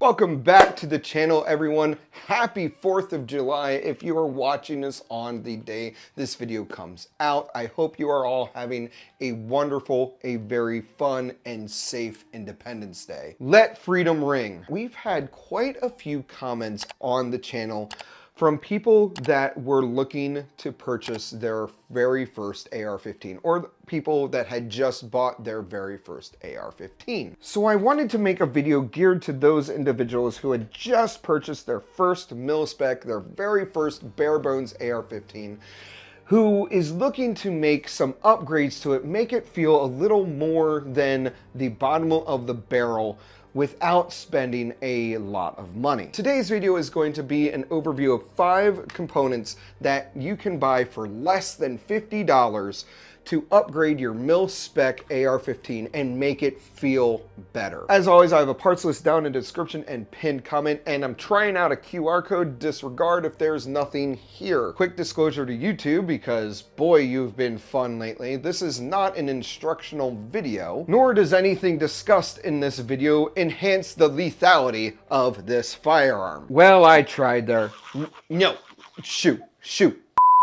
Welcome back to the channel, everyone. Happy 4th of July if you are watching this on the day this video comes out. I hope you are all having a wonderful, a very fun and safe Independence Day. Let freedom ring. We've had quite a few comments on the channel from people that were looking to purchase their very first AR-15 or people that had just bought their very first AR-15. So I wanted to make a video geared to those individuals who had just purchased their first mil-spec, their very first bare bones AR-15, who is looking to make some upgrades to it, make it feel a little more than the bottom of the barrel without spending a lot of money. Today's video is going to be an overview of 5 components that you can buy for less than $50 to upgrade your mil-spec AR-15 and make it feel better. As always, I have a parts list down in the description and pinned comment, and I'm trying out a QR code. Disregard if there's nothing here. Quick disclosure to YouTube, because boy, you've been fun lately. This is not an instructional video, nor does anything discussed in this video enhance the lethality of this firearm. Well, I tried there. No, shoot.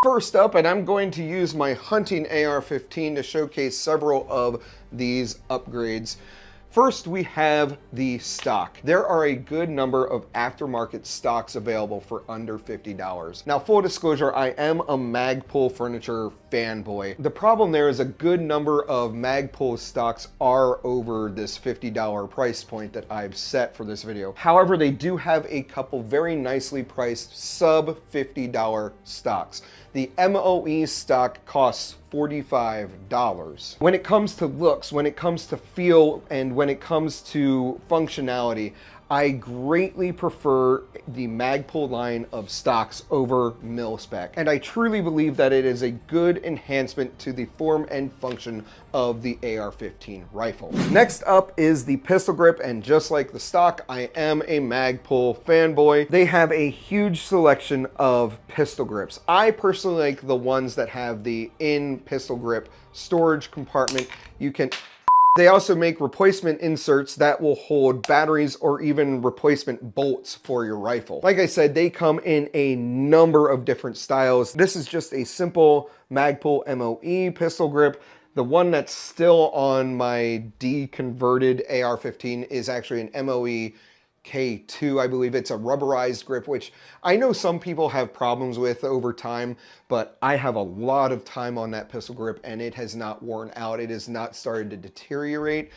First up, and I'm going to use my hunting AR-15 to showcase several of these upgrades. First, we have the stock. There are a good number of aftermarket stocks available for under $50. Now, full disclosure, I am a Magpul furniture fanboy. The problem there is a good number of Magpul stocks are over this $50 price point that I've set for this video. However, they do have a couple very nicely priced sub $50 stocks. The MOE stock costs $45. When it comes to looks, when it comes to feel, and when it comes to functionality, I greatly prefer the Magpul line of stocks over mil-spec, and I truly believe that it is a good enhancement to the form and function of the AR-15 rifle. Next up is the pistol grip, and just like the stock, I am a Magpul fanboy. They have a huge selection of pistol grips. I personally like the ones that have the in-pistol grip storage compartment. They also make replacement inserts that will hold batteries or even replacement bolts for your rifle. Like I said, they come in a number of different styles. This is just a simple Magpul MOE pistol grip. The one that's still on my deconverted AR-15 is actually an MOE K2, I believe. It's a rubberized grip, which I know some people have problems with over time, but I have a lot of time on that pistol grip and it has not worn out. It has not started to deteriorate.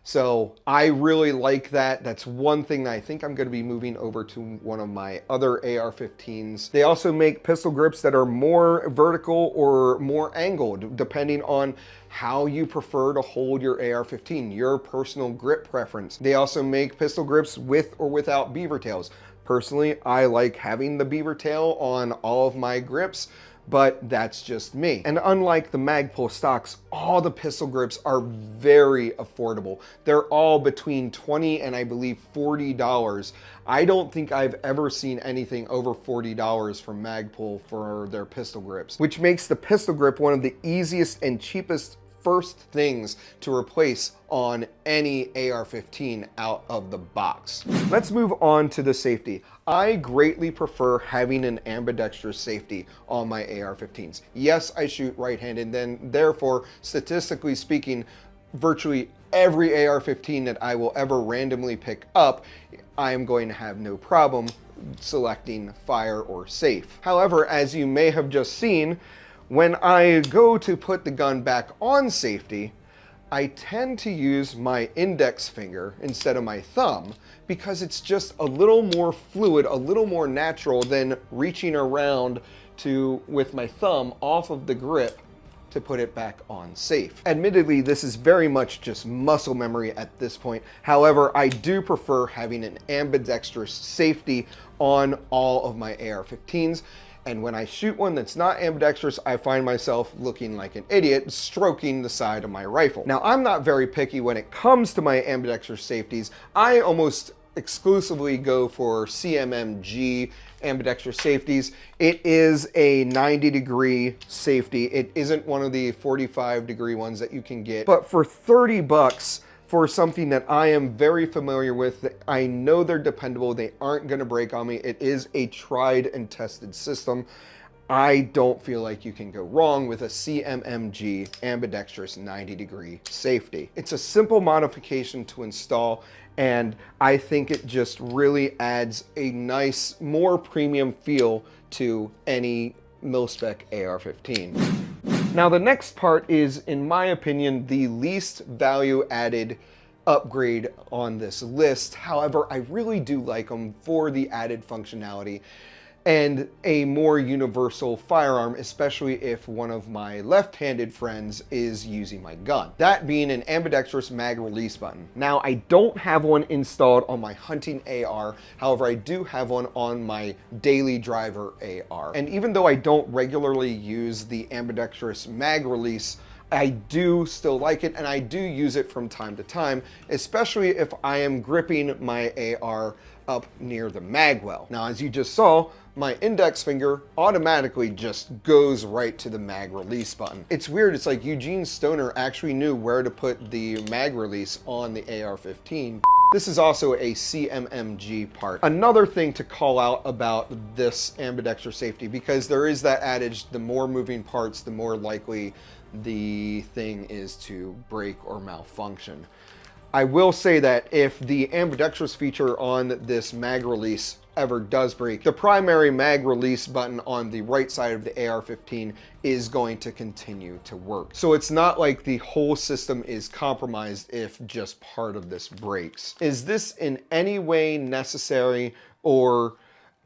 So I really like that. That's one thing that I think I'm going to be moving over to one of my other AR-15s. They also make pistol grips that are more vertical or more angled, depending on how you prefer to hold your AR-15, your personal grip preference. They also make pistol grips with or without beaver tails. Personally, I like having the beaver tail on all of my grips, but that's just me. And unlike the Magpul stocks, all the pistol grips are very affordable. They're all between $20 and I believe $40. I don't think I've ever seen anything over $40 from Magpul for their pistol grips, which makes the pistol grip one of the easiest and cheapest first things to replace on any AR-15 out of the box. Let's move on to the safety. I greatly prefer having an ambidextrous safety on my AR-15s. Yes, I shoot right-handed, then therefore, statistically speaking, virtually every AR-15 that I will ever randomly pick up, I am going to have no problem selecting fire or safe. However, as you may have just seen, when I go to put the gun back on safety, I tend to use my index finger instead of my thumb because it's just a little more fluid, a little more natural than reaching around with my thumb off of the grip to put it back on safe. Admittedly, this is very much just muscle memory at this point. However, I do prefer having an ambidextrous safety on all of my AR-15s. And when I shoot one that's not ambidextrous, I find myself looking like an idiot stroking the side of my rifle. Now, I'm not very picky when it comes to my ambidextrous safeties. I almost exclusively go for CMMG ambidextrous safeties. It is a 90-degree safety. It isn't one of the 45-degree ones that you can get. But for 30 bucks, for something that I am very familiar with. I know they're dependable. They aren't going to break on me. It is a tried and tested system. I don't feel like you can go wrong with a CMMG ambidextrous 90-degree safety. It's a simple modification to install, and I think it just really adds a nice, more premium feel to any mil-spec AR-15. Now the next part is, in my opinion, the least value added upgrade on this list. However, I really do like them for the added functionality and a more universal firearm, especially if one of my left-handed friends is using my gun. That being an ambidextrous mag release button. Now, I don't have one installed on my hunting AR, however, I do have one on my daily driver AR. And even though I don't regularly use the ambidextrous mag release, I do still like it, and I do use it from time to time, especially if I am gripping my AR up near the mag well. Now, as you just saw, my index finger automatically just goes right to the mag release button. It's weird, it's like Eugene Stoner actually knew where to put the mag release on the AR-15. This is also a CMMG part. Another thing to call out about this ambidextrous safety, because there is that adage, the more moving parts, the more likely the thing is to break or malfunction. I will say that if the ambidextrous feature on this mag release ever does break, the primary mag release button on the right side of the AR-15 is going to continue to work. So it's not like the whole system is compromised if just part of this breaks. Is this in any way necessary or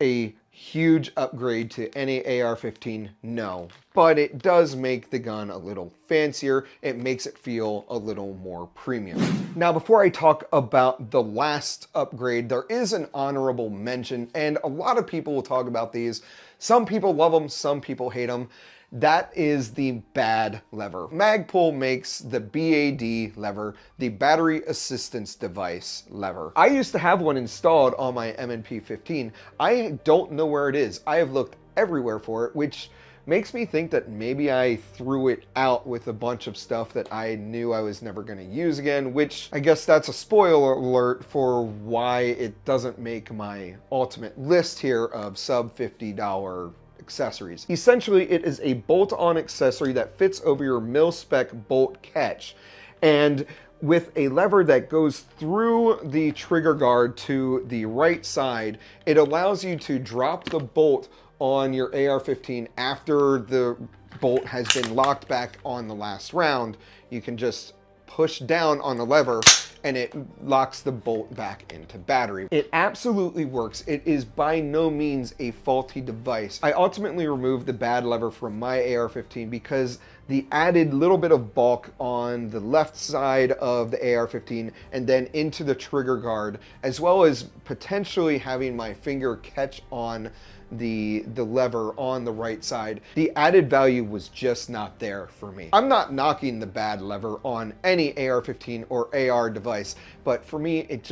a huge upgrade to any AR-15? No, but it does make the gun a little fancier. It makes it feel a little more premium. Now, before I talk about the last upgrade, there is an honorable mention, and a lot of people will talk about these. Some people love them, some people hate them. That is the BAD lever. Magpul makes the BAD lever, the battery assistance device lever. I used to have one installed on my M&P 15. I don't know where it is. I have looked everywhere for it, which makes me think that maybe I threw it out with a bunch of stuff that I knew I was never going to use again, which I guess that's a spoiler alert for why it doesn't make my ultimate list here of sub $50 accessories. Essentially, it is a bolt-on accessory that fits over your mil-spec bolt catch, and with a lever that goes through the trigger guard to the right side, it allows you to drop the bolt on your AR-15 after the bolt has been locked back on the last round. You can just push down on the lever and it locks the bolt back into battery. It absolutely works. It is by no means a faulty device. I ultimately removed the BAD lever from my AR-15 because the added little bit of bulk on the left side of the AR-15 and then into the trigger guard, as well as potentially having my finger catch on the lever on the right side, the added value was just not there for me. I'm not knocking the BAD lever on any AR-15 or AR device, but for me, it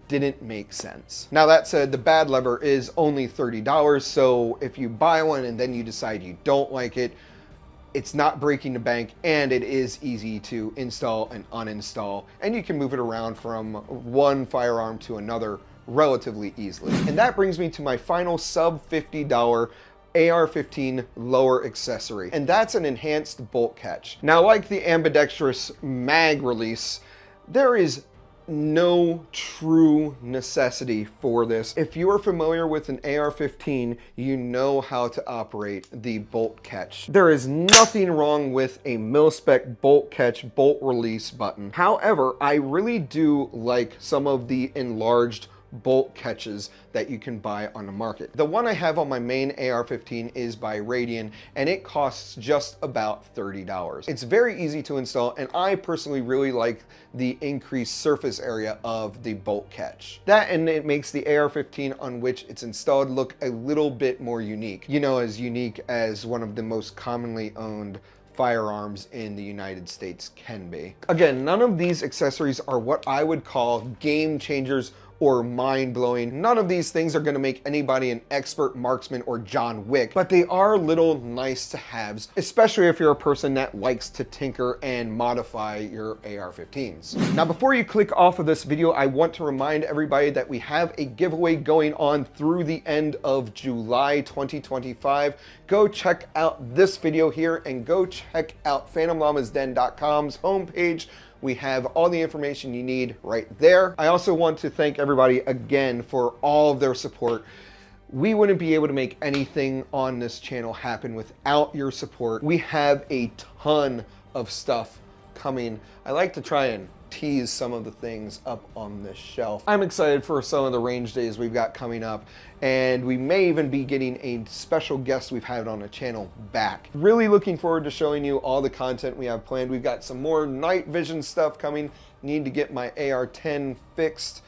didn't make sense. Now that said, the BAD lever is only $30, so if you buy one and then you decide you don't like it, it's not breaking the bank, and it is easy to install and uninstall, and you can move it around from one firearm to another relatively easily. And that brings me to my final sub $50 AR-15 lower accessory, and that's an enhanced bolt catch. Now, like the ambidextrous mag release, there is no true necessity for this. If you are familiar with an AR-15, you know how to operate the bolt catch. There is nothing wrong with a mil-spec bolt catch, bolt release button. However, I really do like some of the enlarged bolt catches that you can buy on the market. The one I have on my main AR-15 is by Radian, and it costs just about $30. It's very easy to install, and I personally really like the increased surface area of the bolt catch. That, and it makes the AR-15 on which it's installed look a little bit more unique. You know, as unique as one of the most commonly owned firearms in the United States can be. Again, none of these accessories are what I would call game changers or mind-blowing. None of these things are gonna make anybody an expert marksman or John Wick, but they are little nice to haves, especially if you're a person that likes to tinker and modify your AR-15s. Now, before you click off of this video, I want to remind everybody that we have a giveaway going on through the end of July 2025. Go check out this video here and go check out PhantomLlamasDen.com's homepage. We have all the information you need right there. I also want to thank everybody again for all of their support. We wouldn't be able to make anything on this channel happen without your support. We have a ton of stuff coming. I like to try and tease some of the things up on this shelf. I'm excited for some of the range days we've got coming up, and we may even be getting a special guest we've had on the channel back. Really looking forward to showing you all the content we have planned. We've got some more night vision stuff coming. Need to get my AR-10 fixed.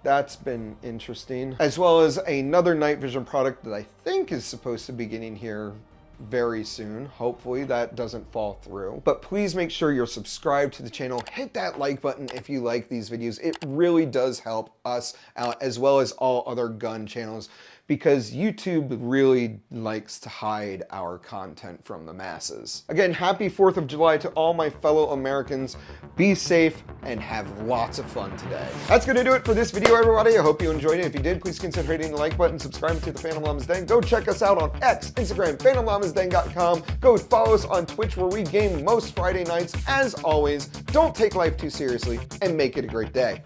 That's been interesting. As well as another night vision product that I think is supposed to be getting here very soon. Hopefully that doesn't fall through. But please make sure you're subscribed to the channel. Hit that like button if you like these videos. It really does help us out, as well as all other gun channels, because YouTube really likes to hide our content from the masses. Again, happy 4th of July to all my fellow Americans. Be safe and have lots of fun today. That's gonna do it for this video, everybody. I hope you enjoyed it. If you did, please consider hitting the like button, subscribing to the Phantom Llamas Den. Go check us out on X, Instagram, PhantomLlamasDen.com. Go follow us on Twitch, where we game most Friday nights. As always, don't take life too seriously and make it a great day.